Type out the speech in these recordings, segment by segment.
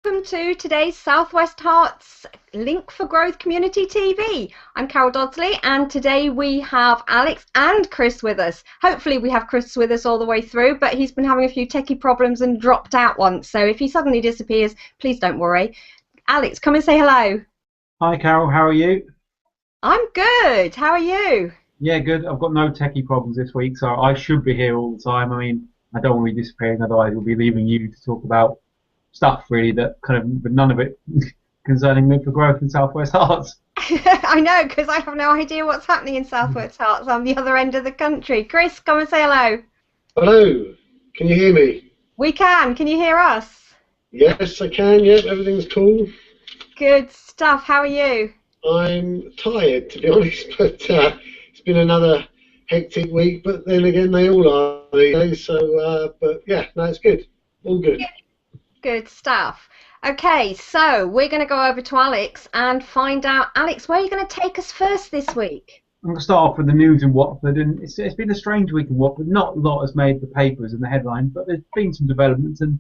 Welcome to today's Southwest Herts Link for Growth Community TV. I'm Carol Dodsley, and today we have Alex and Chris with us. Hopefully we have Chris with us all the way through, but he's been having a few techie problems and dropped out once, so if he suddenly disappears, please don't worry. Alex, come and say hello. Hi Carol, how are you? I'm good. How are you? Yeah, good. I've got no techie problems this week, so I should be here all the time. I mean, I don't want to be disappearing, otherwise we'll be leaving you to talk about stuff really that kind of, but none of it concerning Link for Growth in Southwest Herts. I know, because I have no idea what's happening in Southwest Herts. I'm the other end of the country. Chris, come and say hello. Hello, can you hear me? We can. Can you hear us? Yes, I can. Yep, everything's cool. Good stuff. How are you? I'm tired, to be honest, but it's been another hectic week. But then again, they all are these days. So, but yeah, no, it's good. All good. Good stuff. Okay, so we're going to go over to Alex and find out, Alex, where are you going to take us first this week? I'm going to start off with the news in Watford, and it's been a strange week in Watford. Not a lot has made the papers and the headlines, but there's been some developments, and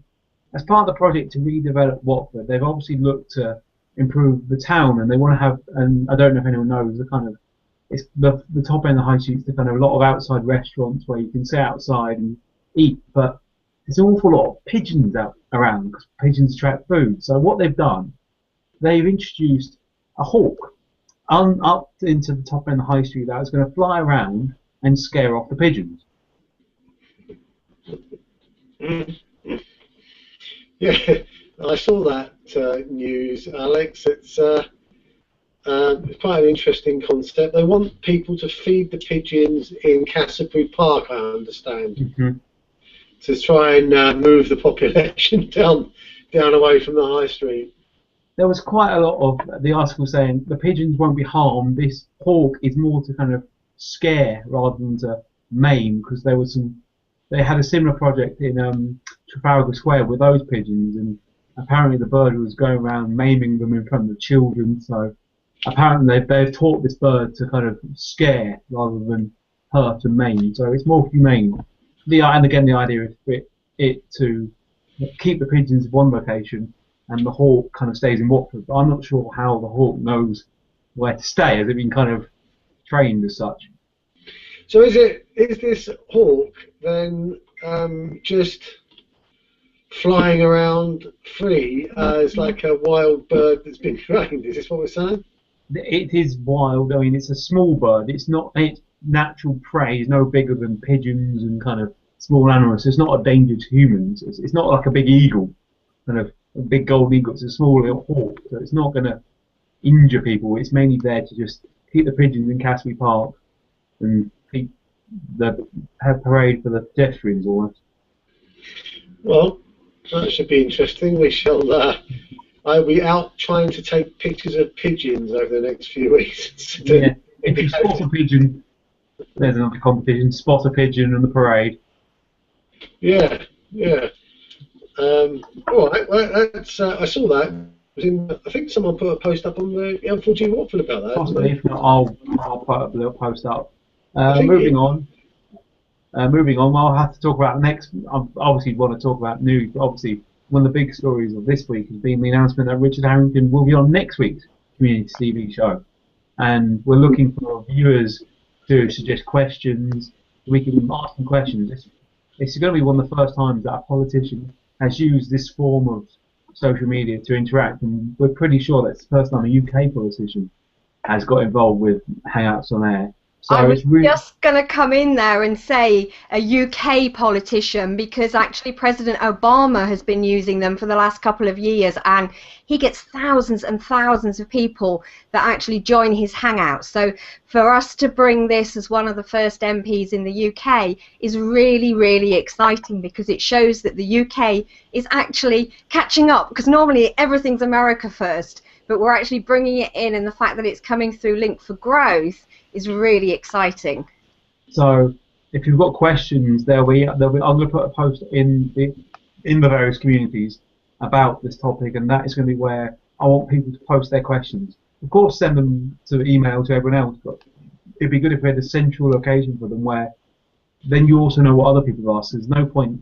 as part of the project to redevelop Watford, they've obviously looked to improve the town, and they want to have, and I don't know if anyone knows, the kind of, it's the top end of the high street's the kind of a lot of outside restaurants where you can sit outside and eat, but there's an awful lot of pigeons out around because pigeons attract food. So what they've done, they've introduced a hawk up into the top end of the high street that is going to fly around and scare off the pigeons. Yeah, I saw that news, Alex. It's quite an interesting concept. They want people to feed the pigeons in Cassiobury Park, I understand. Mm-hmm. To try and move the population down away from the high street. There was quite a lot of the article saying the pigeons won't be harmed. This hawk is more to kind of scare rather than to maim, because they had a similar project in Trafalgar Square with those pigeons, and apparently the bird was going around maiming them in front of the children. So apparently they've taught this bird to kind of scare rather than hurt and maim. So it's more humane. And again, the idea is for it to keep the pigeons in one location and the hawk kind of stays in Watford. But I'm not sure how the hawk knows where to stay. Has it been kind of trained as such? So is this hawk then just flying around free as like a wild bird that's been trained? Is this what we're saying? It is wild. I mean, it's a small bird. It's not. It's natural prey. It's no bigger than pigeons and kind of small animals. So it's not a danger to humans. It's not like a big eagle, kind of a big golden eagle. It's a small little hawk, so it's not going to injure people. It's mainly there to just keep the pigeons in Cassiobury Park and keep have parade for the pedestrians almost. Well, that should be interesting. We shall. I'll be out trying to take pictures of pigeons over the next few weeks. Yeah, if you spot a pigeon, there's another competition. Spot a pigeon on the parade. Yeah, yeah. All right. Well, that's. I saw that. I think someone put a post up on the L4G Watford about that. Possibly, if not, I'll put a little post up. Moving on. I'll have to talk about next. I obviously want to talk about news, but obviously one of the big stories of this week has been the announcement that Richard Harrington will be on next week's Community TV show, and we're looking for viewers to suggest questions. We can ask them questions. It's going to be one of the first times that a politician has used this form of social media to interact, and we're pretty sure that's the first time a UK politician has got involved with Hangouts on Air. So I was just going to come in there and say a UK politician, because actually President Obama has been using them for the last couple of years, and he gets thousands and thousands of people that actually join his Hangouts. So for us to bring this as one of the first MPs in the UK is really, really exciting, because it shows that the UK is actually catching up, because normally everything's America first, but we're actually bringing it in, and the fact that it's coming through Link for Growth is really exciting. So if you've got questions, I'm going to put a post in the various communities about this topic, and that is going to be where I want people to post their questions. Of course, send them to email to everyone else, but it'd be good if we had a central location for them where then you also know what other people have asked. There's no point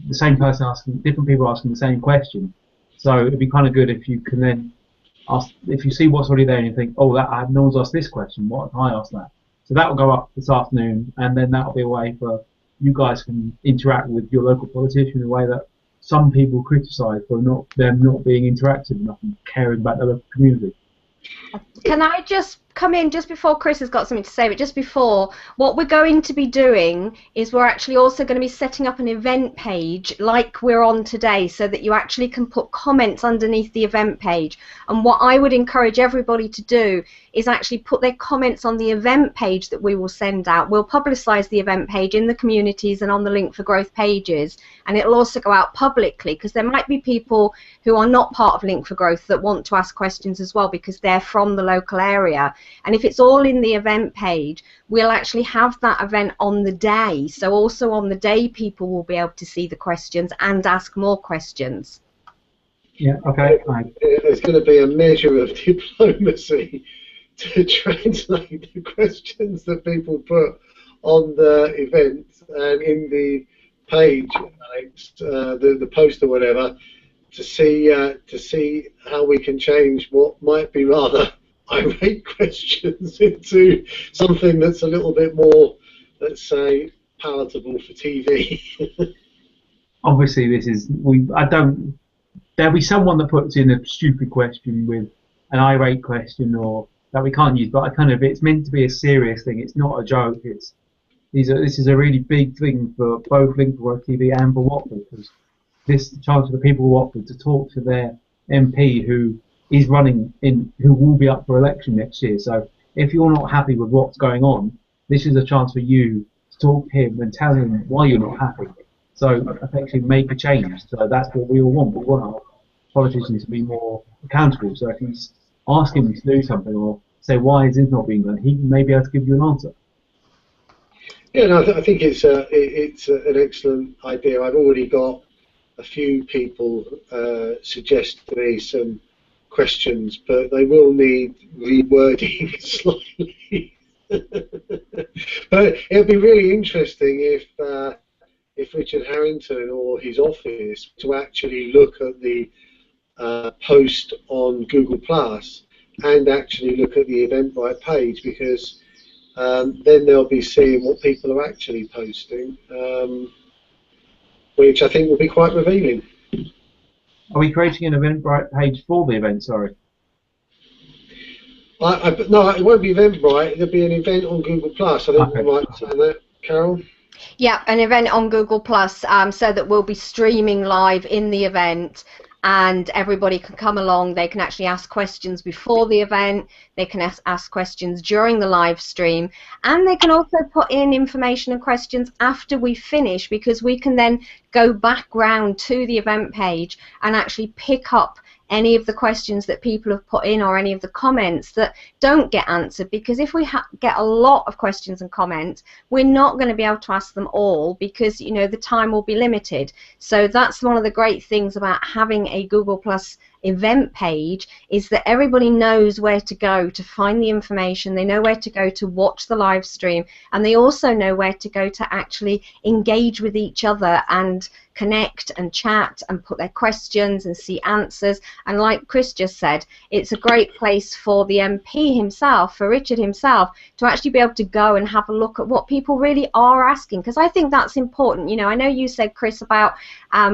the same person asking, different people asking the same question, So it'd be kind of good if you can then ask, if you see what's already there and you think, oh, no one's asked this question, what if I ask that? So that will go up this afternoon, and then that'll be a way for you guys can interact with your local politician in a way that some people criticise for them not being interactive enough and caring about the local community. Can I just come in just before Chris has got something to say, but just before, what we're going to be doing is we're actually also going to be setting up an event page like we're on today, so that you actually can put comments underneath the event page. And what I would encourage everybody to do is actually put their comments on the event page that we will send out. We'll publicise the event page in the communities and on the Link for Growth pages, and it'll also go out publicly, because there might be people who are not part of Link for Growth that want to ask questions as well, because they're from the local area. And if it's all in the event page, we'll actually have that event on the day. So also on the day, people will be able to see the questions and ask more questions. Yeah, okay. There's going to be a measure of diplomacy to translate the questions that people put on the event and in the page, Alex, the post or whatever, to see how we can change what might be rather irate questions into something that's a little bit more, let's say, palatable for TV. Obviously, this is there'll be someone that puts in a stupid question with an irate question or that we can't use, but it's meant to be a serious thing. It's not a joke. This is a really big thing for both Link for Growth TV and for Watford, because this is the chance for the people of Watford to talk to their MP who is running who will be up for election next year. So if you're not happy with what's going on, this is a chance for you to talk to him and tell him why you're not happy. So effectively make a change. So that's what we all want. We want our politicians to be more accountable. So if you ask him to do something or say why is this not being done, he may be able to give you an answer. Yeah, no, I think it's an excellent idea. I've already got a few people suggest to me some questions, but they will need rewording slightly. But it'll be really interesting if Richard Harrington or his office to actually look at the post on Google Plus and actually look at the Eventbrite page, because then they'll be seeing what people are actually posting, which I think will be quite revealing. Are we creating an Eventbrite page for the event? Sorry. No, it won't be Eventbrite. There'll be an event on Google Plus. I think you might say that, Carol. Yeah, an event on Google Plus, so that we'll be streaming live in the event, and everybody can come along. They can actually ask questions before the event, they can ask questions during the live stream, and they can also put in information and questions after we finish, because we can then go back round to the event page and actually pick up any of the questions that people have put in or any of the comments that don't get answered, because if we get a lot of questions and comments, we're not going to be able to ask them all, because the time will be limited. So that's one of the great things about having a Google Plus event page, is that everybody knows where to go to find the information, they know where to go to watch the live stream, and they also know where to go to actually engage with each other and connect and chat and put their questions and see answers. And like Chris just said, it's a great place for the MP himself, for Richard himself, to actually be able to go and have a look at what people really are asking, because I think that's important. I know you said, Chris, about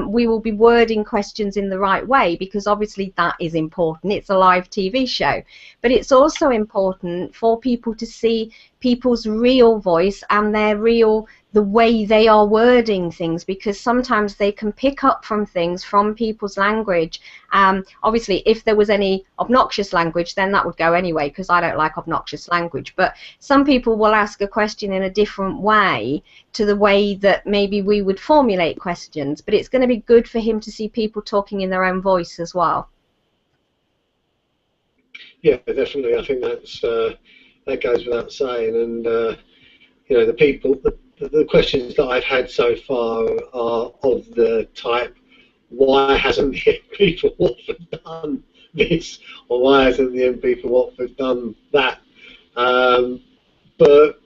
we will be wording questions in the right way, because obviously that is important. It's a live TV show, but it's also important for people to see people's real voice and the way they are wording things, because sometimes they can pick up from things from people's language. Obviously, if there was any obnoxious language, then that would go anyway, because I don't like obnoxious language. But some people will ask a question in a different way to the way that maybe we would formulate questions, but it's going to be good for him to see people talking in their own voice as well. Yeah, definitely. I think that goes without saying. And the questions that I've had so far are of the type, why hasn't the MP for Watford done this, or why hasn't the MP for Watford done that? But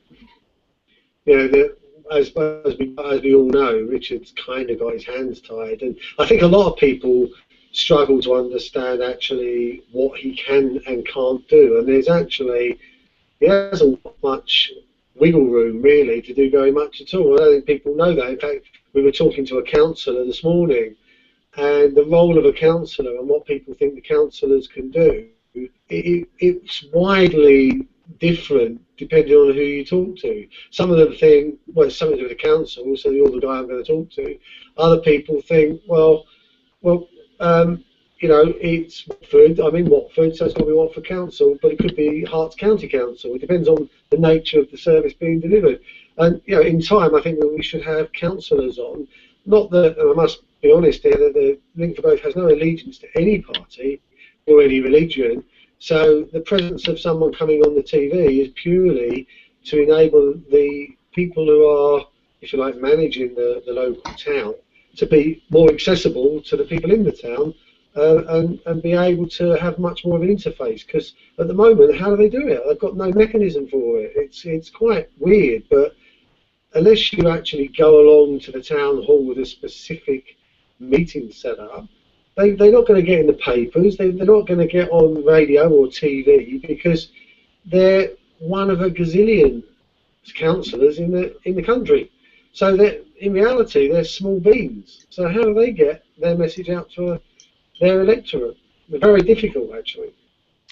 as we all know, Richard's kind of got his hands tied, and I think a lot of people struggle to understand actually what he can and can't do. And he hasn't got much wiggle room really to do very much at all. I don't think people know that. In fact, we were talking to a councillor this morning, and the role of a councillor and what people think the councillors can do, it's widely different depending on who you talk to. Some of them think, well, it's something to do with the council, so you're the guy I'm going to talk to. Other people think, well, you know, it's Watford, I'm in Watford, so it's got to be Watford Council, but it could be Herts County Council. It depends on the nature of the service being delivered. And, you know, in time, I think that we should have councillors on. Not that, and I must be honest here, that the Link for Both has no allegiance to any party or any religion. So the presence of someone coming on the TV is purely to enable the people who are, if you like, managing the local town to be more accessible to the people in the town, and be able to have much more of an interface. Because at the moment, how do they do it? They've got no mechanism for it. It's quite weird, but unless you actually go along to the town hall with a specific meeting set up, they're not going to get in the papers, they're not going to get on radio or TV, because they're one of a gazillion councillors in the country. So that in reality, they're small beans. So how do they get their message out to their electorate? Very difficult, actually.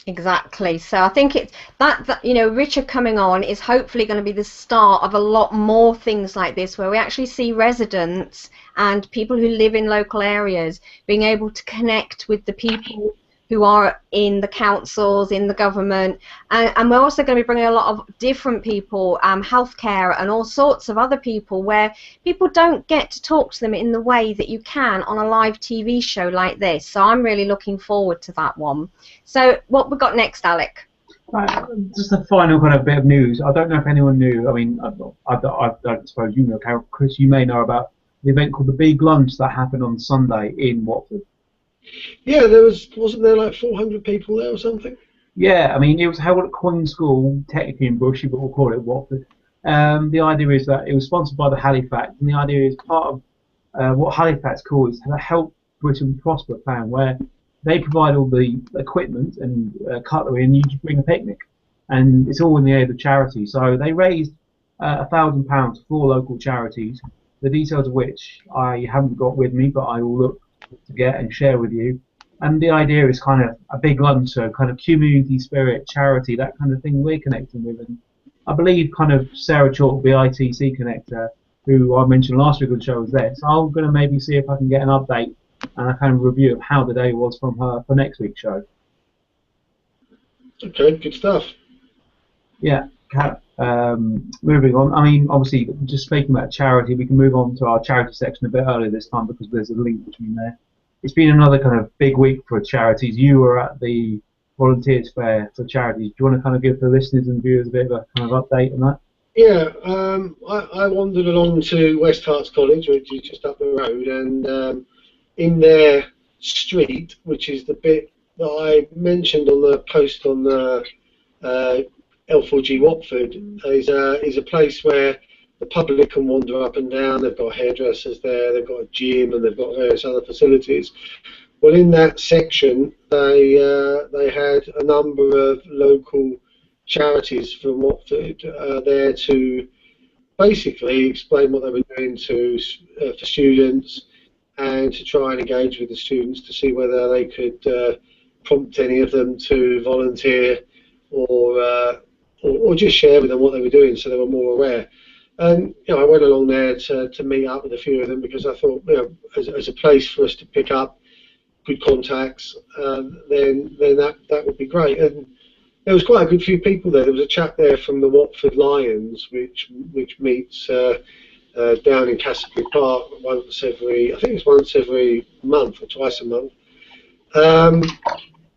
Exactly. So I think it's that you know, Richard coming on is hopefully going to be the start of a lot more things like this, where we actually see residents and people who live in local areas being able to connect with the people who are in the councils, in the government, and we're also going to be bringing a lot of different people, healthcare and all sorts of other people, where people don't get to talk to them in the way that you can on a live TV show like this. So I'm really looking forward to that one. So what we got next, Alec? Just a final kind of bit of news. I don't know if anyone knew. I mean, I suppose you know, Carol, Chris, you may know about the event called the Big Lunch that happened on Sunday in Watford. Yeah, wasn't there like 400 people there or something? Yeah, I mean, it was held at Queen School, technically in Bushy, but we'll call it Watford. The idea is that it was sponsored by the Halifax, and the idea is part of what Halifax calls the Help Britain Prosper plan, where they provide all the equipment and cutlery, and you just bring a picnic, and it's all in the aid of charity. So they raised £1,000 for local charities, the details of which I haven't got with me, but I will look to get and share with you. And the idea is kind of a big lunch, so kind of community spirit, charity, that kind of thing we're connecting with. And I believe kind of Sarah Chalk, the ITC connector, who I mentioned last week on the show, was there. So I'm going to maybe see if I can get an update and a kind of review of how the day was from her for next week's show. Okay, good stuff. Yeah, moving on. I mean, obviously, just speaking about charity, we can move on to our charity section a bit earlier this time because there's a link between there. It's been another kind of big week for charities. You were at the Volunteers Fair for charities. Do you want to kind of give the listeners and viewers a bit of a kind of update on that? Yeah, I wandered along to West Herts College, which is just up the road, and in their street, which is the bit that I mentioned on the post on the L4G Watford, is a place where the public can wander up and down. They've got hairdressers there, they've got a gym, and they've got various other facilities. Well, in that section, they had a number of local charities from Watford there to basically explain what they were doing for students, and to try and engage with the students to see whether they could prompt any of them to volunteer or just share with them what they were doing so they were more aware. And you know, I went along there to meet up with a few of them because I thought, you know, as a place for us to pick up good contacts, then that would be great. And there was quite a good few people there. There was a chap there from the Watford Lions, which meets down in Castleby Park once every month or twice a month.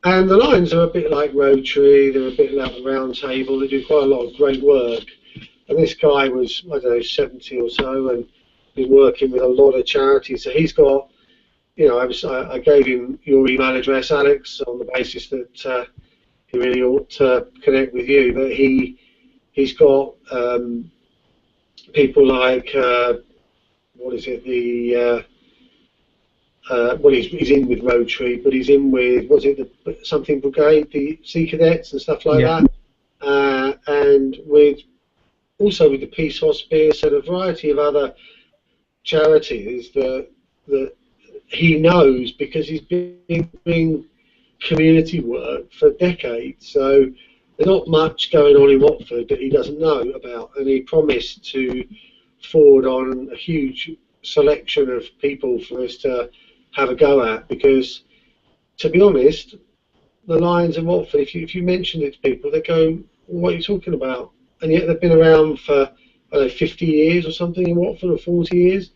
And the Lions are a bit like Rotary, they're a bit like the Round Table, they do quite a lot of great work. And this guy was, I don't know, 70 or so, and been working with a lot of charities. So he's got, you know, I gave him your email address, Alex, on the basis that he really ought to connect with you. But he's got people like, what is it, the well, he's in with Rotary, but he's in with, was it the something brigade, the Sea Cadets and stuff like that, and with also with the Peace Hospice and a variety of other charities that he knows because he's been doing community work for decades. So there's not much going on in Watford that he doesn't know about, and he promised to forward on a huge selection of people for us to have a go at, because to be honest, the Lions in Watford, if you mention it to people, they go, what are you talking about? And yet they've been around for, I don't know, 50 years or something in Watford, or 40 years.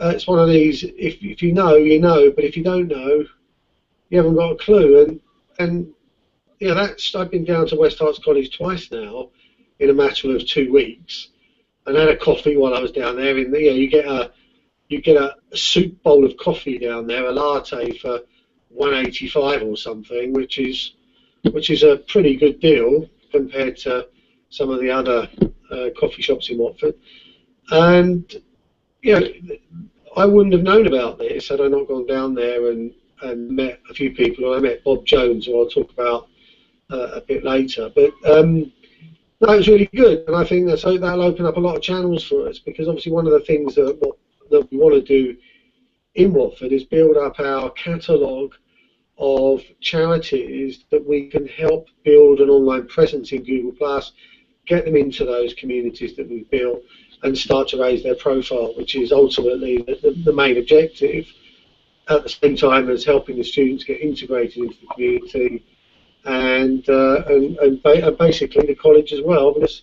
It's one of these, if you know, you know, but if you don't know, you haven't got a clue. And yeah, I've been down to West Herts College twice now in a matter of 2 weeks, and had a coffee while I was down there. In the, you get a soup bowl of coffee down there, a latte for £1.85 or something, which is a pretty good deal compared to some of the other coffee shops in Watford. And I wouldn't have known about this had I not gone down there and met a few people. I met Bob Jones, who I'll talk about a bit later. But no, it was really good, and I think that'll open up a lot of channels for us, because obviously one of the things that we want to do in Watford is build up our catalogue of charities that we can help build an online presence in Google+, get them into those communities that we've built, and start to raise their profile, which is ultimately the main objective, at the same time as helping the students get integrated into the community, and basically the college as well, because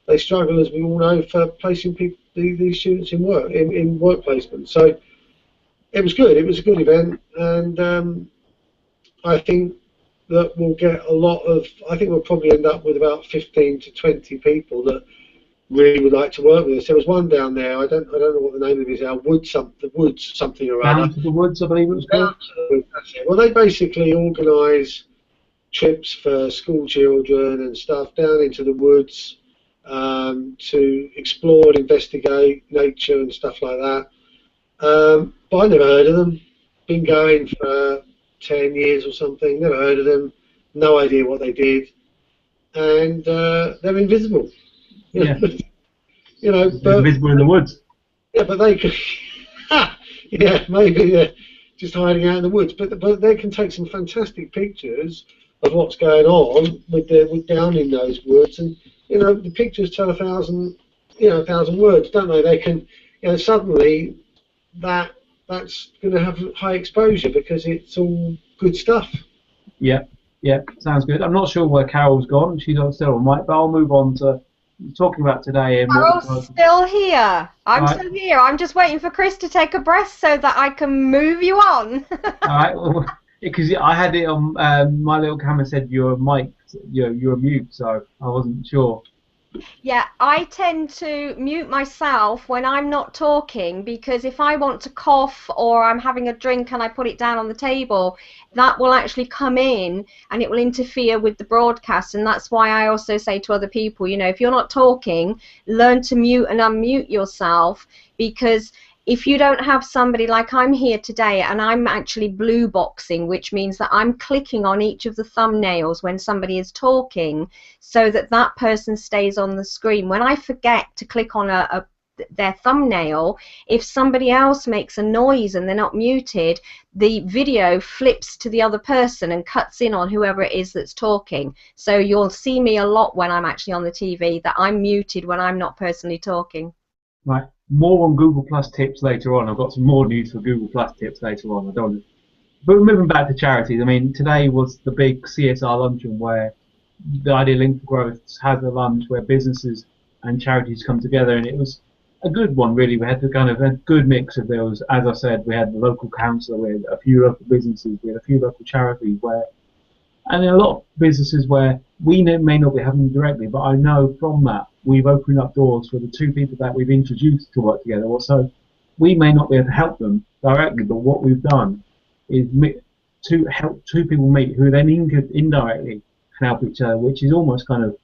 they struggle, as we all know, for placing these students in work placement. So it was good. It was a good event, and I think that we'll get a lot of. I think we'll probably end up with about 15 to 20 people that really would like to work with us. There was one down there. I don't know what the name of it is. The Woods something or other. Down to the Woods, I believe it was called. Well, they basically organise trips for school children and stuff down into the woods to explore and investigate nature and stuff like that. But I never heard of them. Been going for 10 years or something. Never heard of them. No idea what they did. And they're invisible. Yeah. But invisible in the woods. Yeah, but they could. Yeah, maybe they're just hiding out in the woods. But they can take some fantastic pictures of what's going on with down in those woods, and the pictures tell 1,000 words, don't they? They can, suddenly that's going to have high exposure because it's all good stuff. Yeah, sounds good. I'm not sure where Carol's gone. She's still on mic, but I'll move on to talking about today. Carol's still here. I'm still here. I'm just waiting for Chris to take a breath so that I can move you on. All right. Well, because I had it on my little camera said you're mic, you're mute, so I wasn't sure. Yeah, I tend to mute myself when I'm not talking, because if I want to cough or I'm having a drink and I put it down on the table, that will actually come in and it will interfere with the broadcast. And that's why I also say to other people, if you're not talking, learn to mute and unmute yourself, because if you don't have somebody like I'm here today, and I'm actually blue boxing, which means that I'm clicking on each of the thumbnails when somebody is talking so that that person stays on the screen. When I forget to click on their thumbnail, if somebody else makes a noise and they're not muted, the video flips to the other person and cuts in on whoever it is that's talking. So you'll see me a lot when I'm actually on the TV that I'm muted when I'm not personally talking. Right. More on Google Plus tips later on. I've got some more news for Google Plus tips later on. But moving back to charities, I mean, today was the big CSR luncheon where the Idea Link for Growth has a lunch where businesses and charities come together, and it was a good one, really. We had a good mix of those. As I said, we had the local council, we had a few local businesses, we had a few local charities and a lot of businesses where we may not be having them directly, but I know from that we've opened up doors for the two people that we've introduced to work together. So we may not be able to help them directly, but what we've done is to help two people meet who then indirectly can help each other, which is almost kind of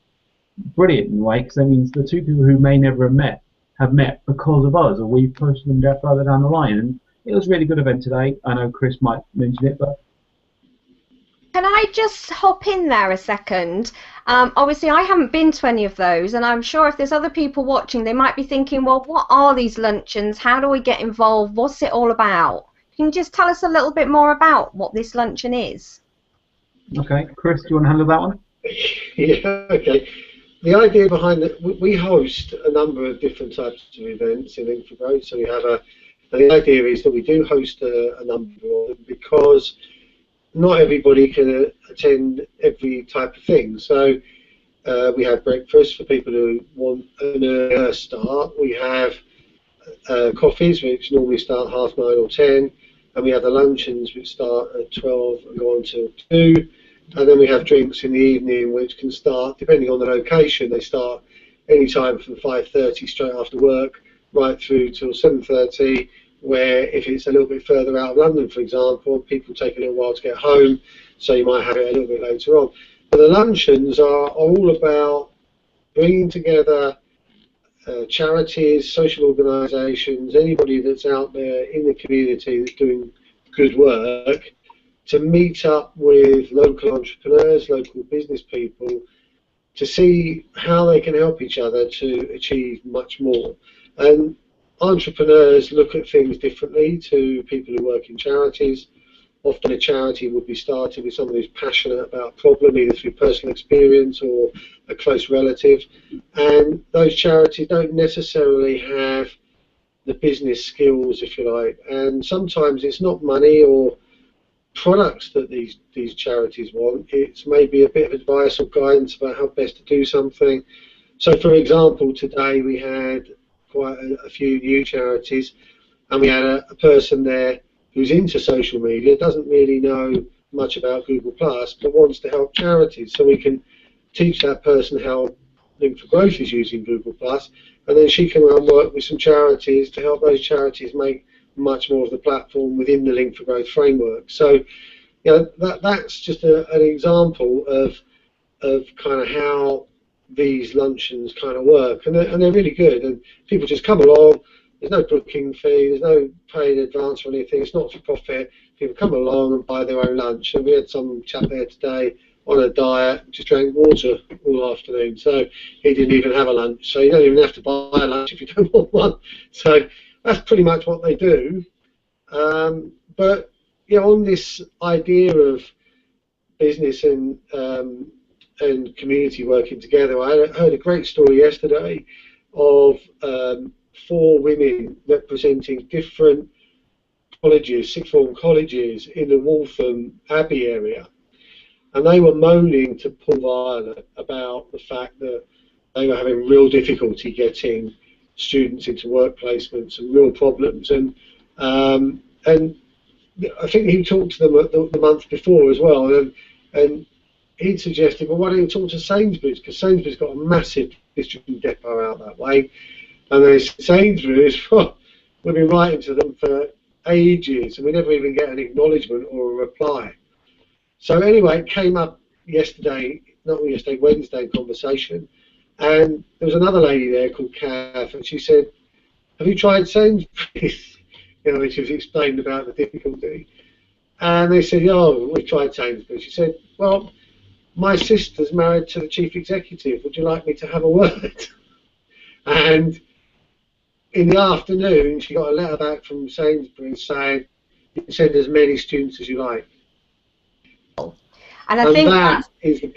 brilliant in a way, because that means the two people who may never have met because of us, or we pushed them further down the line. And it was a really good event today. I know Chris might mention it, but can I just hop in there a second? Obviously, I haven't been to any of those, and I'm sure if there's other people watching, they might be thinking, well, what are these luncheons? How do we get involved? What's it all about? Can you just tell us a little bit more about what this luncheon is? okay, Chris, do you want to handle that one? Yeah, okay. The idea behind it, we host a number of different types of events in Link for Growth. So we have the idea is that we do host a number of them because not everybody can attend every type of thing. So we have breakfast for people who want an earlier start. We have coffees, which normally start 9:30 or 10, and we have the luncheons, which start at 12 and go on till 2. And then we have drinks in the evening, which can start, depending on the location, they start any time from 5:30 straight after work, right through till 7:30, where if it's a little bit further out of London, for example, people take a little while to get home, so you might have it a little bit later on. But the luncheons are all about bringing together charities, social organisations, anybody that's out there in the community that's doing good work, to meet up with local entrepreneurs, local business people, to see how they can help each other to achieve much more. And entrepreneurs look at things differently to people who work in charities. Often a charity would be started with someone who's passionate about a problem, either through personal experience or a close relative. And those charities don't necessarily have the business skills, if you like. And sometimes it's not money or products that these charities want. It's maybe a bit of advice or guidance about how best to do something. So, for example, today we had quite a few new charities, and we had a person there who's into social media, doesn't really know much about Google Plus, but wants to help charities. So we can teach that person how Link for Growth is using Google Plus, and then she can work with some charities to help those charities make much more of the platform within the Link for Growth framework. So, you know, that's just an example of kind of how these luncheons kind of work, and they're really good. And people just come along. There's no booking fee. There's no pay in advance or anything. It's not for profit. People come along and buy their own lunch. And we had some chap there today on a diet, just drank water all afternoon. So he didn't even have a lunch. So you don't even have to buy a lunch if you don't want one. So that's pretty much what they do. But you know, on this idea of business and community working together, I heard a great story yesterday of 4 women representing different colleges, sixth form colleges in the Waltham Abbey area, and they were moaning to Paul Violet about the fact that they were having real difficulty getting students into work placements and real problems. And I think he talked to them the month before as well, and he'd suggested, well, why don't you talk to Sainsbury's, because Sainsbury's got a massive distribution depot out that way. And then Sainsbury's, we've been writing to them for ages, and we never even get an acknowledgement or a reply. So anyway, it came up yesterday, not yesterday, Wednesday conversation, and there was another lady there called Kath, and she said, have you tried Sainsbury's? You know, when she was explaining about the difficulty. And they said, oh, we tried Sainsbury's. She said, well, my sister's married to the chief executive. Would you like me to have a word? And in the afternoon, she got a letter back from Sainsbury's saying, you can send as many students as you like. And I think that is the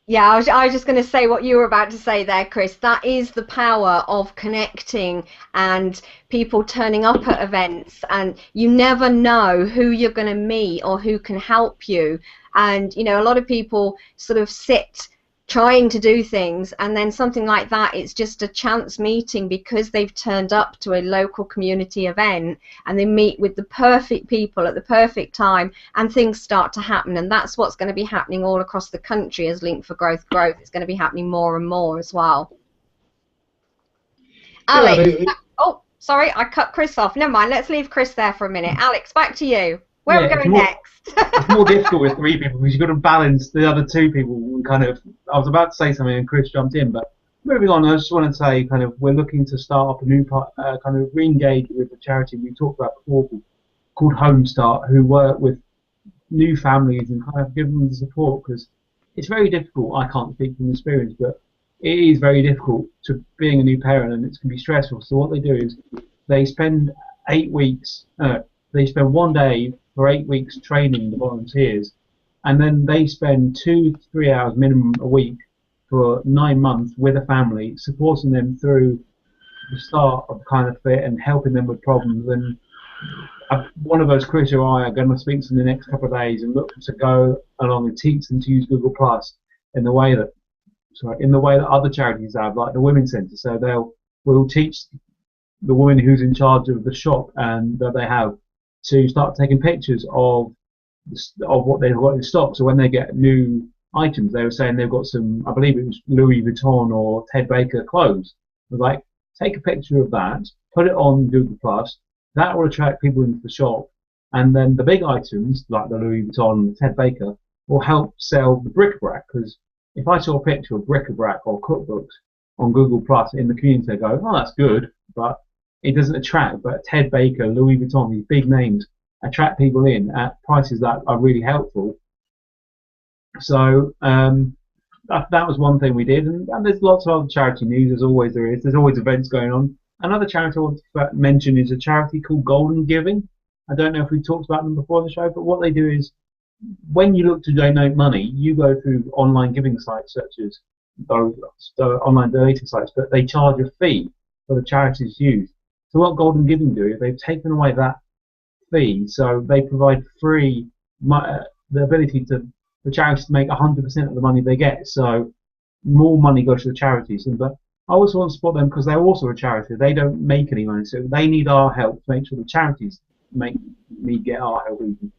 yeah, I was just going to say what you were about to say there, Chris. That is the power of connecting and people turning up at events, and you never know who you're going to meet or who can help you. And, you know, a lot of people sort of sit trying to do things, and then something like that, it's just a chance meeting because they've turned up to a local community event, and they meet with the perfect people at the perfect time, and things start to happen. And that's what's going to be happening all across the country as Link for Growth. It's going to be happening more and more as well. Alex, oh, sorry, I cut Chris off. Never mind, let's leave Chris there for a minute. Alex, back to you. Where are we going next? It's more difficult with 3 people because you've got to balance the other 2 people and kind of. I was about to say something and Chris jumped in, but moving on, I just want to say, kind of, we're looking to start up a new kind of re-engage with a charity we talked about before called Home Start, who work with new families and kind of give them the support, because it's very difficult. I can't speak from experience, but it is very difficult to being a new parent, and it can be stressful. So what they do is they spend 8 weeks, they spend one day for 8 weeks training the volunteers, and then they spend 2 to 3 hours minimum a week for 9 months with a family, supporting them through the start of kind of fit and helping them with problems. And one of us, Chris or I, are going to speak to them in the next couple of days and look to go along and teach them to use Google Plus in the way that, other charities have, like the Women's Centre. So we'll teach the woman who's in charge of the shop and that they have to start taking pictures of what they've got in stock. So when they get new items, they were saying they've got some, I believe it was Louis Vuitton or Ted Baker clothes. It was like, take a picture of that, put it on Google Plus. That will attract people into the shop, and then the big items like the Louis Vuitton and the Ted Baker will help sell the bric-a-brac. Because if I saw a picture of bric-a-brac or cookbooks on Google Plus in the community, I go, oh, that's good, but it doesn't attract. But Ted Baker, Louis Vuitton, these big names attract people in at prices that are really helpful. So that was one thing we did, and there's lots of other charity news, as always there is. There's always events going on. Another charity I want to mention is a charity called Golden Giving. I don't know if we've talked about them before on the show, but what they do is, when you look to donate money, you go through online giving sites such as those online donating sites, but they charge a fee for the charities used. So what Golden Giving do is they've taken away that fee, so they provide free the ability for charities to make 100% of the money they get. So more money goes to the charities, but I also want to support them because they're also a charity. They don't make any money, so they need our help to make sure the charities get our help even.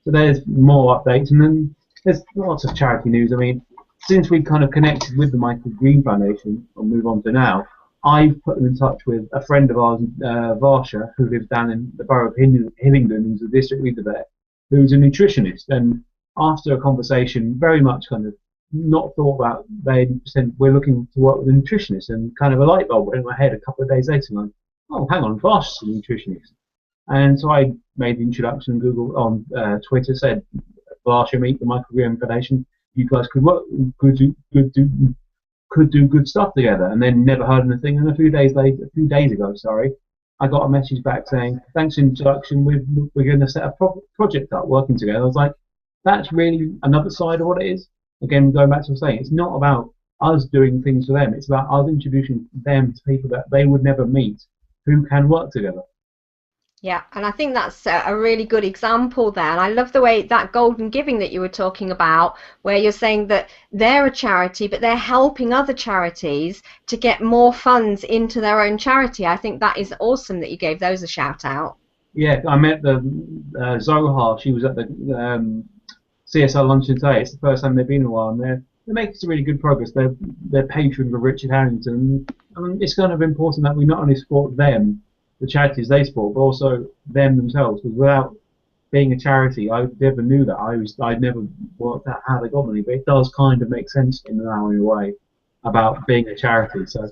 So there's more updates, and then there's lots of charity news. I mean, since we kind of connected with the Michael Green Foundation, I'll move on to now, I've put them in touch with a friend of ours, Varsha, who lives down in the borough of Hillingdon, who's the district leader there, who's a nutritionist. And after a conversation, very much kind of not thought about, they said, we're looking to work with a nutritionist, and kind of a light bulb went in my head a couple of days later, and I'm, oh, hang on, Varsha's a nutritionist. And so I made the introduction. Google on Twitter said, Varsha, meet the Michael Green Foundation. You guys could do good stuff together. And then never heard anything. And a few days ago, I got a message back saying, thanks for the introduction. We're going to set a project up working together. I was like, that's really another side of what it is. Again, going back to what I was saying, it's not about us doing things for them. It's about us introducing them to people that they would never meet who can work together. Yeah, and I think that's a really good example there. And I love the way that Golden Giving that you were talking about, where you're saying that they're a charity, but they're helping other charities to get more funds into their own charity. I think that is awesome that you gave those a shout out. Yeah, I met the Zohar. She was at the CSR luncheon today. It's the first time they've been in a while, and they're making some really good progress. They're patrons of Richard Harrington. I mean, it's kind of important that we not only support them, the charities they support, but also them themselves. Because without being a charity, I never knew that. I'd never worked out how they got money, but it does kind of make sense in a way about being a charity. So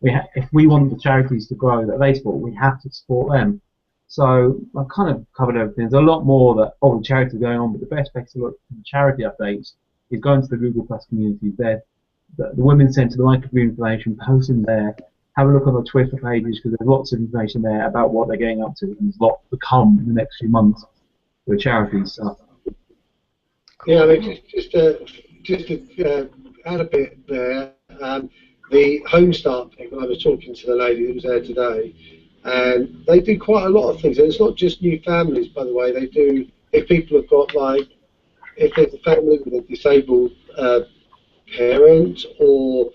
if we want the charities to grow that they support, we have to support them. So I've kind of covered everything. There's a lot more that all the charities are going on, but the best place to look for the charity updates is going to the Google Plus community. There, the Women's Centre, the Michael Green Foundation, posting there. Have a look on the Twitter pages, because there's lots of information there about what they're getting up to, and there's a lot to come in the next few months with charities. So. Yeah, I mean, just to add a bit there, the Home Start people, I was talking to the lady that was there today, and they do quite a lot of things. And it's not just new families, by the way. They do, if people have got, like, if there's a family with a disabled parent, or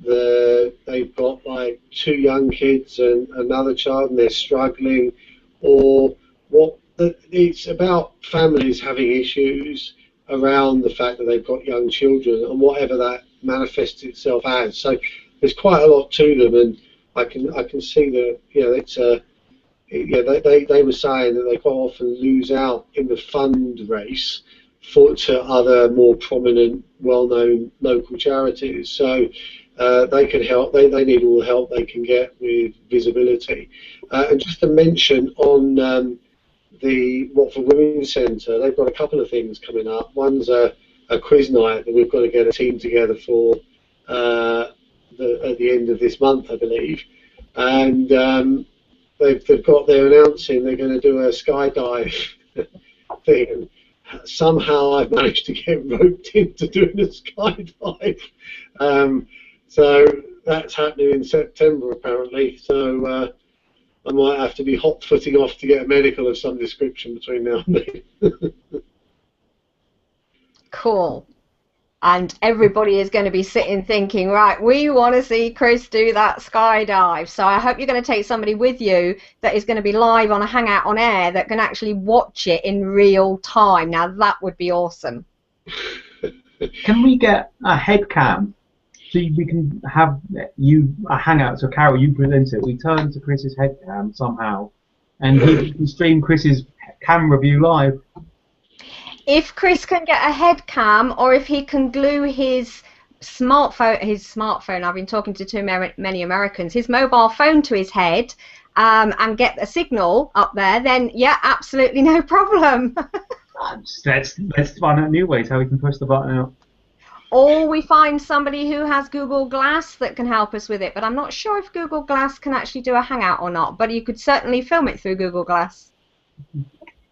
they've got like 2 young kids and another child and they're struggling, or it's about families having issues around the fact that they've got young children and whatever that manifests itself as. So there's quite a lot to them, and I can see that, you know, it's they were saying that they quite often lose out in the fund race to other more prominent, well-known local charities. So they can help. They need all the help they can get with visibility. And just to mention on the Watford Women's Centre, they've got a couple of things coming up. One's a quiz night that we've got to get a team together for at the end of this month, I believe. And they've got, they're announcing they're going to do a skydive thing. Somehow I've managed to get roped into doing a skydive. So that's happening in September apparently. So I might have to be hot-footing off to get a medical of some description between now and then. Cool. And everybody is going to be sitting thinking, right, we want to see Chris do that skydive. So I hope you're going to take somebody with you that is going to be live on a Hangout on air that can actually watch it in real time. Now that would be awesome. Can we get a head cam so we can have you a Hangout? So Carol, you present it. We turn to Chris's head cam somehow, and he can stream Chris's camera view live. If Chris can get a head cam, or if he can glue his smartphone, I've been talking to too many Americans, his mobile phone to his head and get a signal up there, then yeah, absolutely no problem. Let's find out new ways how we can push the button out. Or we find somebody who has Google Glass that can help us with it, but I'm not sure if Google Glass can actually do a Hangout or not, but you could certainly film it through Google Glass.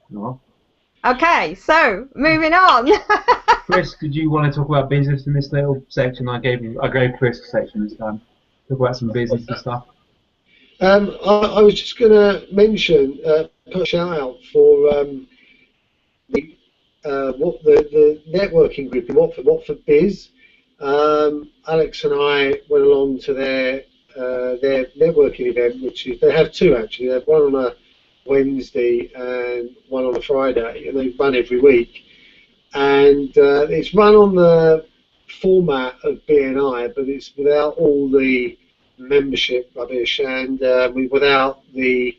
No. Okay, so moving on. Chris, did you want to talk about business in this little section? I gave Chris a section this time. Talk about some business and stuff. I was just going to mention, put a shout out for the networking group in Watford Biz. Alex and I went along to their networking event, which is, they have two actually. They have one on a Wednesday and one on a Friday, and they run every week. And it's run on the format of BNI, but it's without all the membership rubbish and without the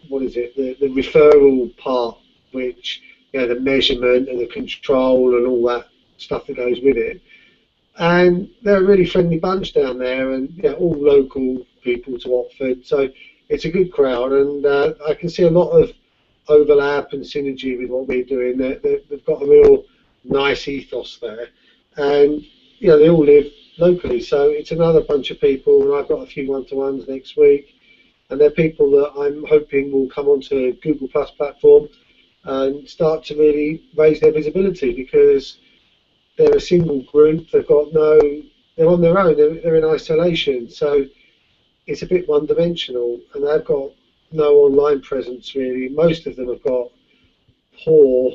what is it, the referral part, which, you know, the measurement and the control and all that stuff that goes with it. And they're a really friendly bunch down there, and yeah, all local people to Watford, so it's a good crowd, and I can see a lot of overlap and synergy with what we're doing. They've got a real nice ethos there, and you know, they all live locally, so it's another bunch of people, and I've got a few one-to-ones next week, and they're people that I'm hoping will come onto Google Plus platform and start to really raise their visibility, because they're a single group. They've got they're on their own. They're in isolation, so it's a bit one-dimensional, and they've got no online presence really. Most of them have got poor,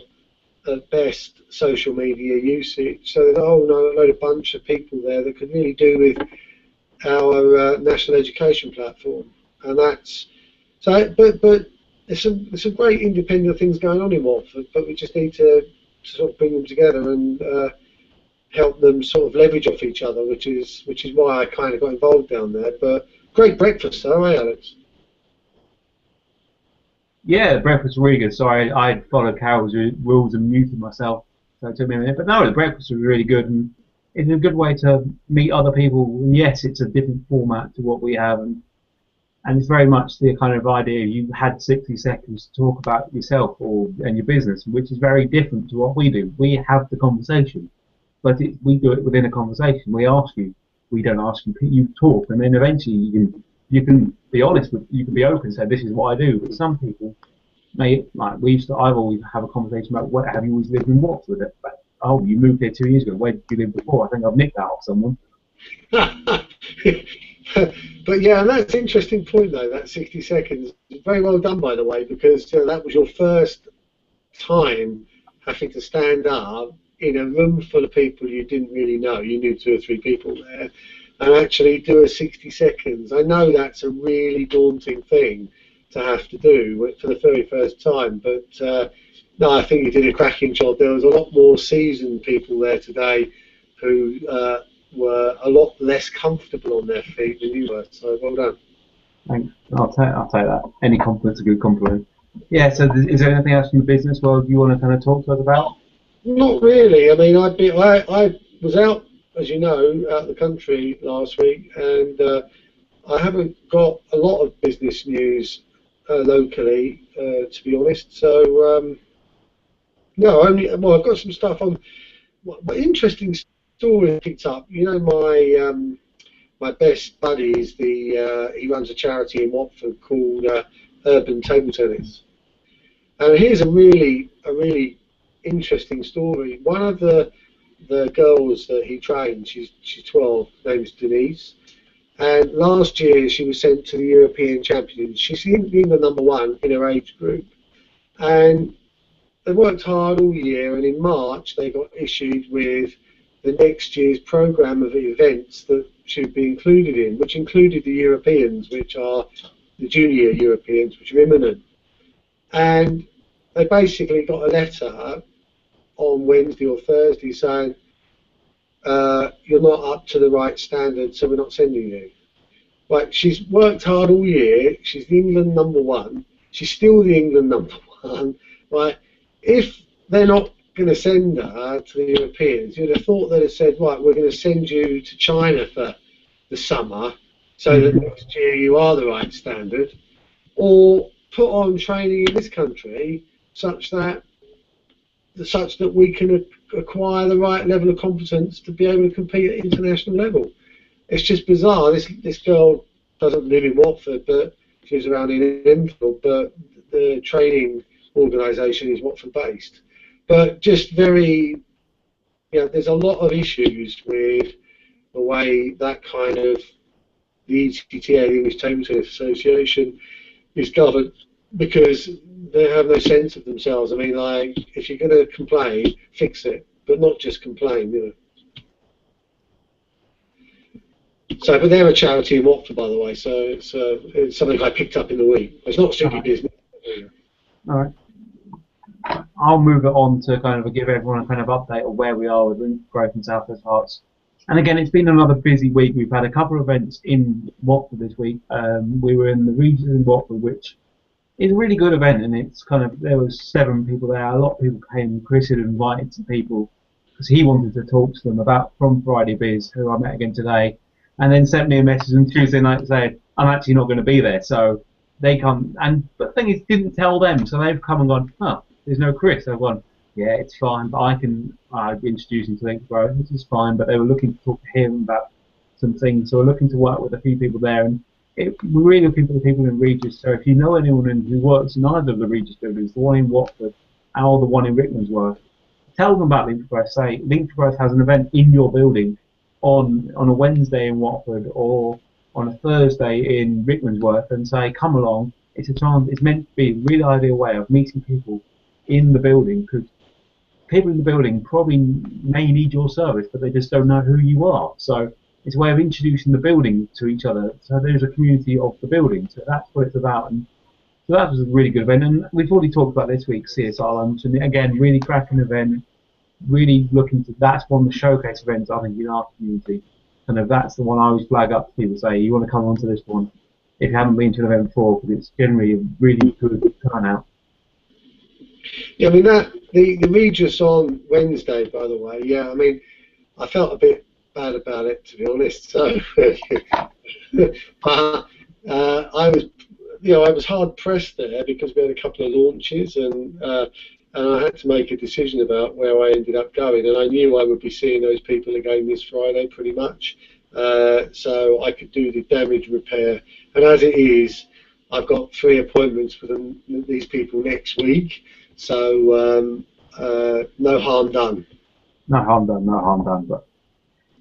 at best, social media usage. So there's a whole load of bunch of people there that could really do with our national education platform, and that's so. But there's some great independent things going on in Watford, but we just need to sort of bring them together and help them sort of leverage off each other, which is why I kind of got involved down there. But great breakfast, though, eh, Alex? Yeah, the breakfast was really good. Sorry, I followed Carol's rules and muted myself, so it took me a minute. But no, the breakfast was really good, and it's a good way to meet other people. And yes, it's a different format to what we have, and it's very much the kind of idea you had 60 seconds to talk about yourself and your business, which is very different to what we do. We have the conversation, but we do it within a conversation. We ask you. We don't ask you. You talk, and then eventually you can be honest with. You can be open and say, "This is what I do." But some people may, like I've always have a conversation about, "What have you always lived in Watford?" Oh, you moved here 2 years ago. Where did you live before? I think I've nicked that off someone. But yeah, and that's an interesting point though. That 60 seconds, very well done by the way, because that was your first time having to stand up in a room full of people you didn't really know. You knew 2 or 3 people there, and actually do a 60 seconds. I know that's a really daunting thing to have to do for the very first time, but no, I think you did a cracking job. There was a lot more seasoned people there today who were a lot less comfortable on their feet than you were, so well done. Thanks. I'll take that. Any compliment's a good compliment. Yeah, so is there anything else in the business world you want to kind of talk to us about? Not really. I mean, was out, as you know, out of the country last week, and I haven't got a lot of business news locally, to be honest. So no, well, I've got some stuff on. What interesting story I picked up. You know, my best buddy is he runs a charity in Watford called Urban Table Tennis, and here's a really interesting story. One of the girls that he trained, she's 12, her name is Denise, and last year she was sent to the European Champions. She's England #1 in her age group, and they worked hard all year, and in March they got issued with the next year's programme of events that should be included in, which included the Europeans, which are the junior Europeans, which are imminent. And they basically got a letter on Wednesday or Thursday saying, you're not up to the right standard, so we're not sending you. Like, she's worked hard all year, she's the England #1, she's still the England #1. Like, if they're not going to send her to the Europeans, you'd have thought they'd have said, right, we're going to send you to China for the summer, so that next year you are the right standard, or put on training in this country such that we can acquire the right level of competence to be able to compete at international level. It's just bizarre. This girl doesn't live in Watford, but she's around in Enfield, but the training organisation is Watford based. But just very, there's a lot of issues with the way that kind of the ETTA, the English Table Tennis Association, is governed, because they have no sense of themselves. I mean, like, if you're going to complain, fix it, but not just complain, So, but they're a charity in Watford, by the way, so it's something I picked up in the week. It's not strictly business. All right. I'll move it on to kind of give everyone a kind of update of where we are with link growth in South West Herts. And again, it's been another busy week. We've had a couple of events in Watford this week. We were in the region in Watford, which is a really good event, and it's kind of, there was 7 people there. A lot of people came. Chris had invited some people because he wanted to talk to them about from Friday Biz, who I met again today, and then sent me a message on Tuesday night saying, I'm actually not going to be there. So they come, but the thing is, didn't tell them, so they've come and gone, oh, there's no Chris. I've gone, yeah, it's fine, but I can introduce him to Link Growth. This is fine, but they were looking to talk to him about some things, so we're looking to work with a few people there, and we're really looking for the people in Regis. So if you know anyone who works in either of the Regis buildings, the one in Watford or the one in Rickmansworth, tell them about Link Growth. Say Link Growth has an event in your building on a Wednesday in Watford or on a Thursday in Rickmansworth, and say, come along. It's a chance. It's meant to be a really ideal way of meeting people in the building, because people in the building probably may need your service, but they just don't know who you are. So it's a way of introducing the building to each other. So there's a community of the building. So that's what it's about. And so that was a really good event. And we've already talked about this week's CSR lunch. And again, really cracking event. Really looking to, that's one of the showcase events, I think, in our community. Kind of, that's the one I always flag up to people, say, you want to come on to this one if you haven't been to an event before, because it's generally a really good turnout. Yeah, I mean, the Regis on Wednesday, by the way, yeah, I mean, I felt a bit bad about it, to be honest. So, I was hard pressed there because we had a couple of launches, and I had to make a decision about where I ended up going, and I knew I would be seeing those people again this Friday, pretty much. So I could do the damage repair, and as it is, I've got 3 appointments with these people next week. So no harm done. No harm done, no harm done. But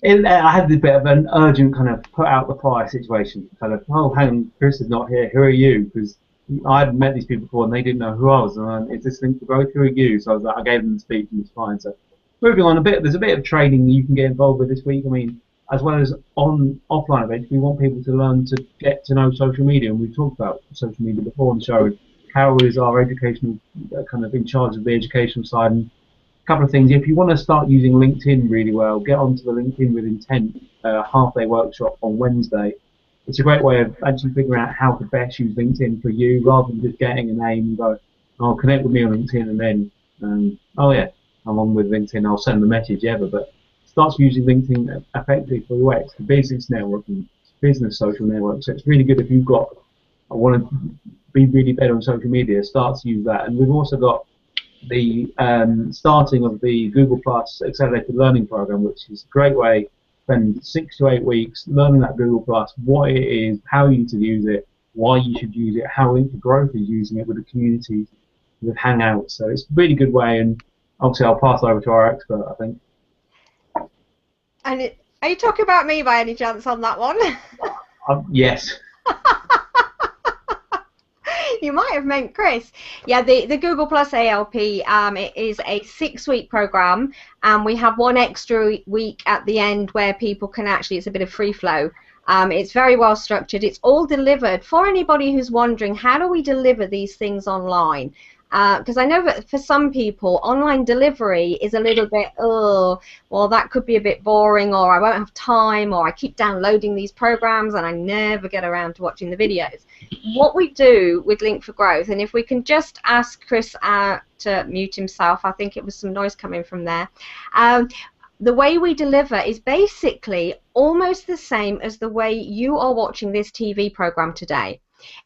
I had a bit of an urgent kind of put out the fire situation. Kind of, oh, hang on, Chris is not here. Who are you? Because I hadn't met these people before and they didn't know who I was. And is this Link to Growth? Who are you? So I was like, I gave them the speech and it's fine. So moving on a bit, there's a bit of training you can get involved with this week. I mean, as well as on offline events, we want people to learn to get to know social media, and we've talked about social media before on the show. Carol is our educational, kind of in charge of the educational side, and a couple of things. If you want to start using LinkedIn really well, get onto the LinkedIn with Intent half-day workshop on Wednesday. It's a great way of actually figuring out how to best use LinkedIn for you, rather than just getting a name and go, oh, connect with me on LinkedIn, and then, oh yeah, I'm on with LinkedIn, I'll send the message ever. But starts using LinkedIn effectively for your way. It's the business network and business social network. So it's really good if you've got, I want to be really better on social media, start to use that. And we've also got the starting of the Google Plus Accelerated Learning Program, which is a great way to spend 6 to 8 weeks learning that Google Plus, what it is, how you should use it, why you should use it, how Link for Growth is using it with the community, with Hangouts. So it's a really good way, and obviously I'll pass over to our expert, I think. And are you talking about me by any chance on that one? Yes. You might have meant Chris. Yeah, the Google Plus ALP, it is a 6-week program, and we have one extra week at the end where people can actually, it's a bit of free flow. It's very well structured. It's all delivered for anybody who's wondering, how do we deliver these things online? Because I know that for some people, online delivery is a little bit, oh, well, that could be a bit boring, or I won't have time, or I keep downloading these programs and I never get around to watching the videos. What we do with Link for Growth, and if we can just ask Chris to mute himself, I think it was some noise coming from there. The way we deliver is basically almost the same as the way you are watching this TV program today.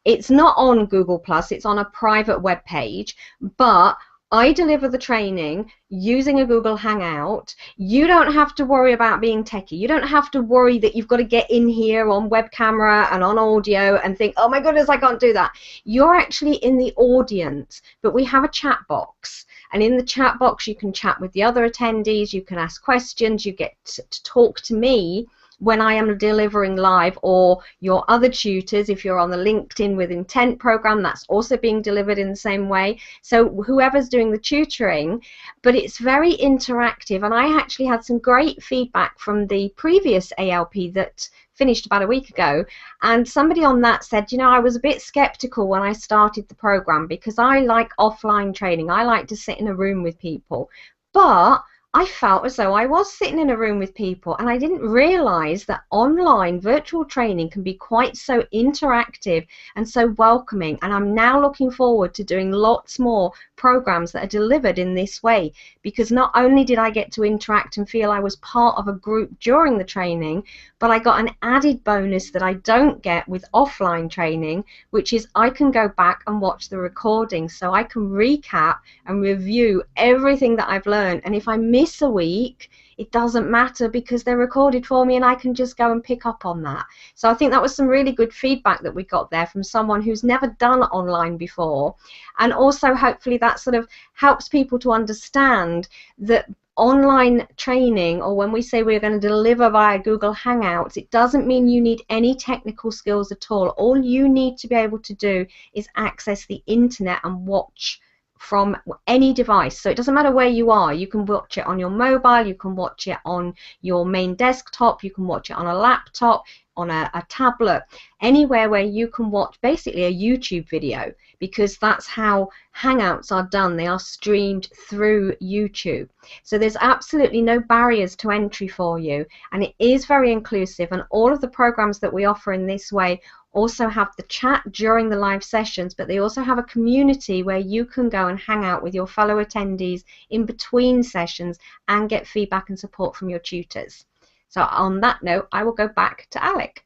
It's not on Google Plus, it's on a private web page, but I deliver the training using a Google Hangout. You don't have to worry about being techie. You don't have to worry that you've got to get in here on web camera and on audio and think, oh my goodness, I can't do that. You're actually in the audience, but we have a chat box. And in the chat box, you can chat with the other attendees, you can ask questions, you get to talk to me when I am delivering live, or your other tutors, if you're on the LinkedIn with Intent program, that's also being delivered in the same way. So whoever's doing the tutoring, but it's very interactive, and I actually had some great feedback from the previous ALP that finished about a week ago, and somebody on that said, you know, I was a bit skeptical when I started the program because I like offline training. I like to sit in a room with people, but I felt as though I was sitting in a room with people, and I didn't realize that online virtual training can be quite so interactive and so welcoming, and I'm now looking forward to doing lots more programs that are delivered in this way, because not only did I get to interact and feel I was part of a group during the training, but I got an added bonus that I don't get with offline training, which is I can go back and watch the recording, so I can recap and review everything that I've learned, and if I miss a week, it doesn't matter because they're recorded for me and I can just go and pick up on that. So I think that was some really good feedback that we got there from someone who's never done online before, and also hopefully that sort of helps people to understand that online training, or when we say we're going to deliver via Google Hangouts, it doesn't mean you need any technical skills at all. All you need to be able to do is access the internet and watch from any device. So it doesn't matter where you are. You can watch it on your mobile, you can watch it on your main desktop, you can watch it on a laptop, on a tablet, anywhere where you can watch basically a YouTube video, because that's how Hangouts are done. They are streamed through YouTube. So there's absolutely no barriers to entry for you, and it is very inclusive, and all of the programs that we offer in this way also have the chat during the live sessions, but they also have a community where you can go and hang out with your fellow attendees in between sessions and get feedback and support from your tutors. So on that note, I will go back to Alec.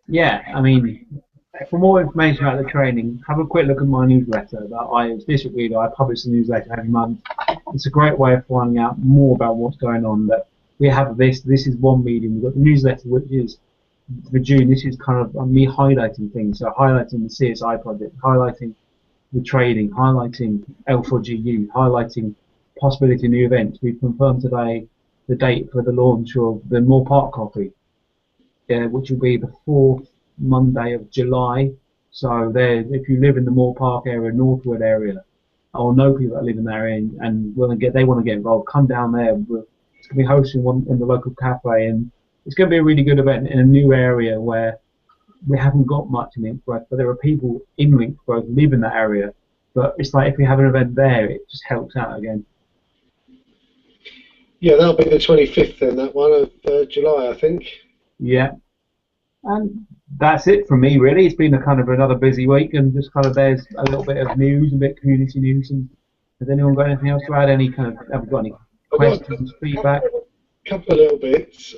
Yeah, I mean, for more information about the training, have a quick look at my newsletter that as district leader, I publish a newsletter every month. It's a great way of finding out more about what's going on. That we have this is one medium. We've got the newsletter, which is for June. This is kind of me highlighting things, so highlighting the CSI project, highlighting the trading, highlighting L4GU, highlighting possibility of new events. We've confirmed today the date for the launch of the Moore Park Coffee, which will be the 4th Monday of July. So there, if you live in the Moore Park area, Northwood area, or know people that live in that area and they want to get involved, come down there. It's going to be hosting one in the local cafe, and it's going to be a really good event in a new area where we haven't got much in Linkgrowth, but there are people in Linkgrowth who live in that area. But it's like if we have an event there, it just helps out again. Yeah, that'll be the 25th then, that one of July, I think. Yeah. And that's it from me, really. It's been a kind of another busy week, and just kind of there's a little bit of news, a bit of community news. And has anyone got anything else to add? Have we got any questions, feedback? couple of little bits.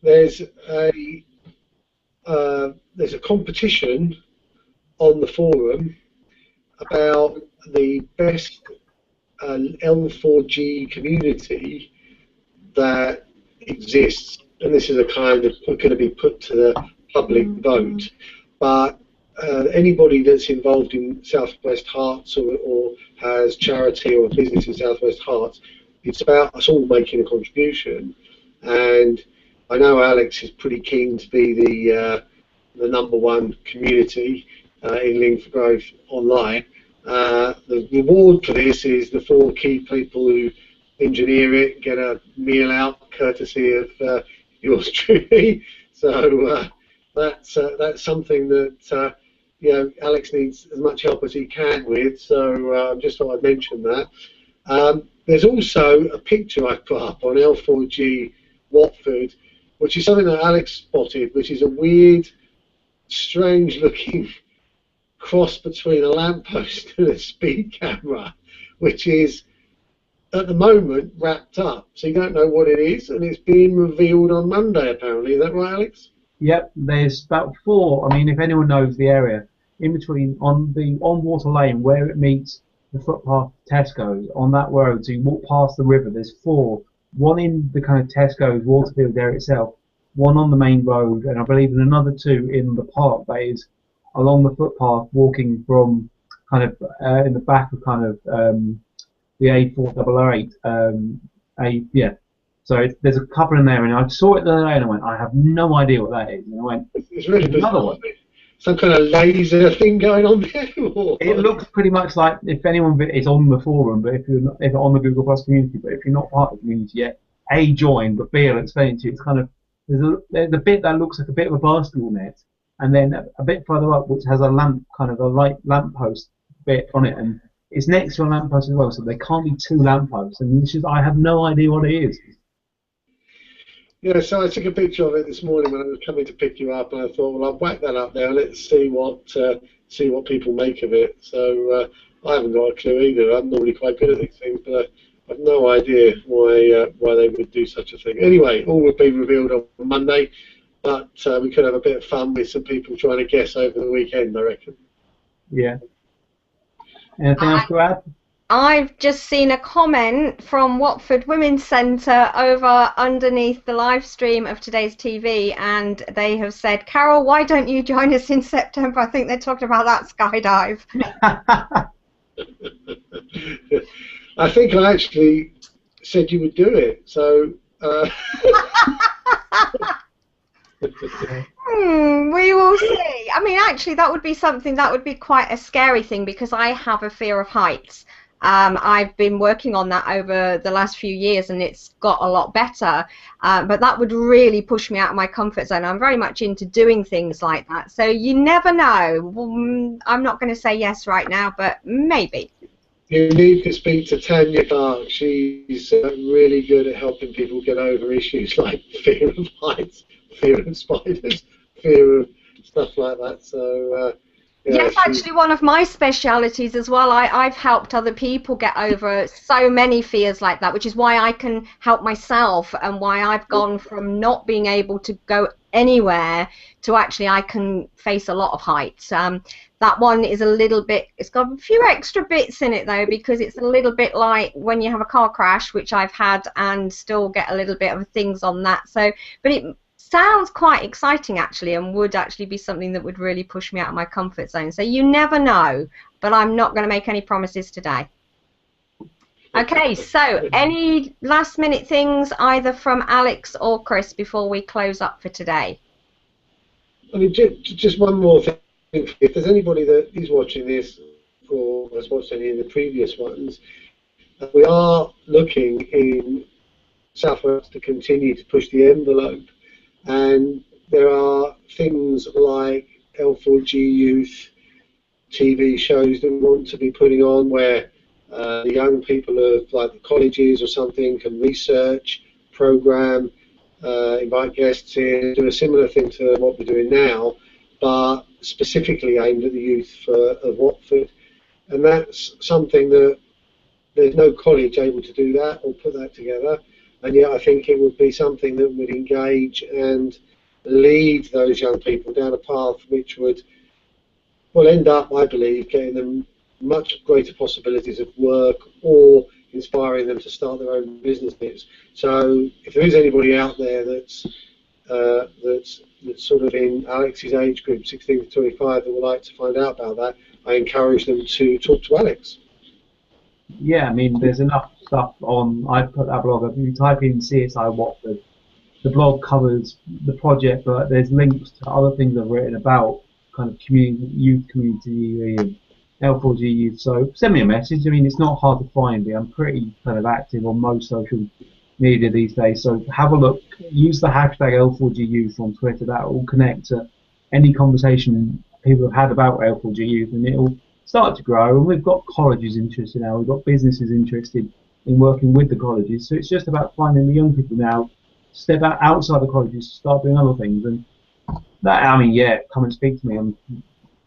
There's a competition on the forum about the best L4G community that exists, and this is a kind of going to be put to the public vote. But anybody that's involved in Southwest Herts or has charity or business in Southwest Herts, it's about us all making a contribution. And I know Alex is pretty keen to be the #1 community in Lingford Grove online. The reward for this is the 4 key people who engineer it get a meal out courtesy of yours truly. So that's something that Alex needs as much help as he can with. So just thought I'd mention that. There's also a picture I put up on L4G Watford, which is something that Alex spotted, which is a weird, strange-looking cross between a lamppost and a speed camera, which is at the moment wrapped up, so you don't know what it is, and it's being revealed on Monday apparently. Is that right, Alex? Yep, there's about 4. I mean, if anyone knows the area in between on Water Lane where it meets the footpath Tesco's on that road, so you walk past the river. There's 4. One in the kind of Tesco's Waterfield area itself, one on the main road, and I believe another 2 in the park that is along the footpath, walking from kind of in the back of kind of the A4008. So there's a couple in there, and I saw it the other day, and I went, I have no idea what that is. And I went, it's really another bizarre. one. Some kind of laser thing going on there. It looks pretty much like, if anyone is on the forum, but if you're on the Google Plus community, but if you're not part of the community yet, A, join, but B, I'll explain to you. It's kind of there's a bit that looks like a bit of a basketball net, and then a bit further up which has a lamp, kind of a light lamppost bit on it, and it's next to a lamppost as well, so there can't be 2 lampposts, and it's just, I have no idea what it is. Yeah, so I took a picture of it this morning when I was coming to pick you up, and I thought, well, I'll whack that up there. Let's see what people make of it. So I haven't got a clue either. I'm normally quite good at these things, but I've no idea why they would do such a thing. Anyway, all will be revealed on Monday, but we could have a bit of fun with some people trying to guess over the weekend, I reckon. Yeah. Anything else to add? I've just seen a comment from Watford Women's Centre over underneath the live stream of today's TV, and they have said, Carol, why don't you join us in September? I think they're talking about that skydive. I think I actually said you would do it, so... We will see. I mean, actually, that would be something, that would be quite a scary thing, because I have a fear of heights. I've been working on that over the last few years, and it's got a lot better, but that would really push me out of my comfort zone. I'm very much into doing things like that, so you never know. I'm not going to say yes right now, but maybe. You need to speak to Tanya Clark. She's really good at helping people get over issues like fear of heights, fear of spiders, fear of stuff like that. So yeah, yes, actually one of my specialities as well. I've helped other people get over so many fears like that, which is why I can help myself, and why I've gone from not being able to go anywhere to actually I can face a lot of heights. That one is a little bit, it's got a few extra bits in it though, because it's a little bit like when you have a car crash, which I've had, and still get a little bit of things on that. So, but it sounds quite exciting actually, and would actually be something that would really push me out of my comfort zone. So you never know, but I'm not going to make any promises today. Okay, so any last minute things either from Alex or Chris before we close up for today? I mean, just one more thing. If there's anybody that is watching this or has watched any of the previous ones, we are looking in Southwest to continue to push the envelope. And there are things like L4G Youth TV shows that we want to be putting on, where the young people of like the colleges or something can research, program, invite guests in, do a similar thing to what we're doing now, but specifically aimed at the youth of Watford. And that's something that there's no college able to do that or put that together. and yet I think it would be something that would engage and lead those young people down a path which would, well, end up, I believe, getting them much greater possibilities of work or inspiring them to start their own businesses. So if there is anybody out there that's sort of in Alex's age group, 16 to 25, that would like to find out about that, I encourage them to talk to Alex. Yeah, I mean, there's enough stuff on. I put that blog up. If you type in CSI Watford, the blog covers the project, but there's links to other things I've written about kind of youth community and L4G youth. So send me a message. I mean, it's not hard to find me. I'm pretty kind of active on most social media these days. So have a look. Use the hashtag L4G youth on Twitter. That will connect to any conversation people have had about L4G youth, and it'll start to grow. And we've got colleges interested now. We've got businesses interested in working with the colleges. So it's just about finding the young people now, step outside the colleges, start doing other things. And that, I mean, yeah, come and speak to me.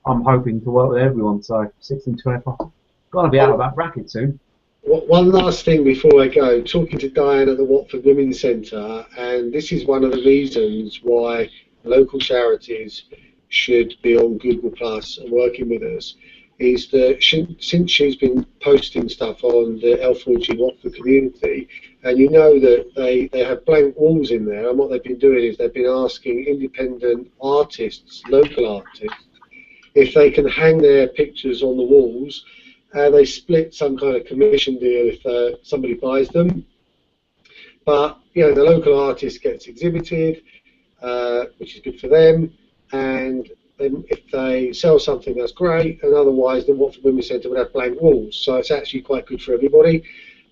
I'm hoping to work with everyone. So 16 to 25, got to be out of that bracket soon. One last thing before I go, talking to Diane at the Watford Women's Centre, and this is one of the reasons why local charities should be on Google Plus and working with us, is that since she's been posting stuff on the L4G Watford community, and you know that they have blank walls in there, and what they've been doing is they've been asking independent artists, local artists, if they can hang their pictures on the walls. They split some kind of commission deal if somebody buys them. But you know, the local artist gets exhibited, which is good for them, and if they sell something, that's great, and otherwise the Watford Women's Centre would have blank walls, so it's actually quite good for everybody.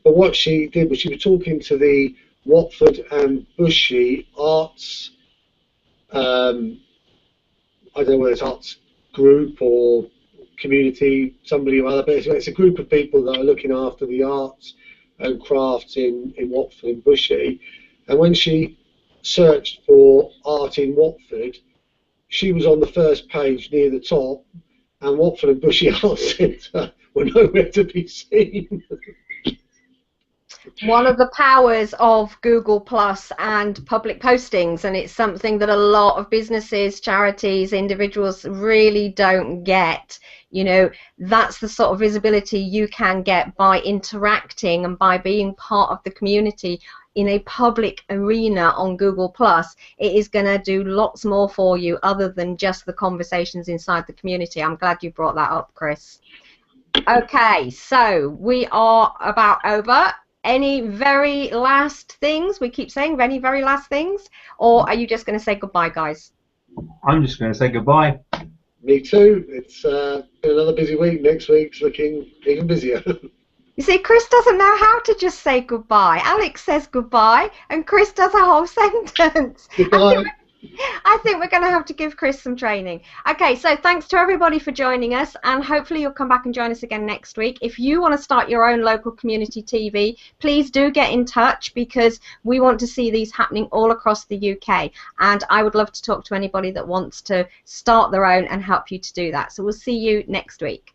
But what she did was she was talking to the Watford and Bushy Arts, I don't know whether it's arts group or community, somebody or other, but it's a group of people that are looking after the arts and crafts in Watford and Bushy. And when she searched for art in Watford, she was on the first page near the top, and Watford and Bushy Arts Centre were nowhere to be seen. One of the powers of Google Plus and public postings, and it's something that a lot of businesses, charities, individuals really don't get. You know, that's the sort of visibility you can get by interacting and by being part of the community in a public arena on Google Plus. It is going to do lots more for you other than just the conversations inside the community. I'm glad you brought that up, Chris. Okay, so we are about over. Any very last things? We keep saying any very last things, or are you just going to say goodbye, guys? I'm just going to say goodbye. Me too. It's been another busy week. Next week's looking even busier. You see, Chris doesn't know how to just say goodbye. Alex says goodbye, and Chris does a whole sentence. Goodbye. I think we're going to have to give Chris some training. Okay, so thanks to everybody for joining us, and hopefully you'll come back and join us again next week. If you want to start your own local community TV, please do get in touch, because we want to see these happening all across the UK, and I would love to talk to anybody that wants to start their own and help you to do that. So we'll see you next week.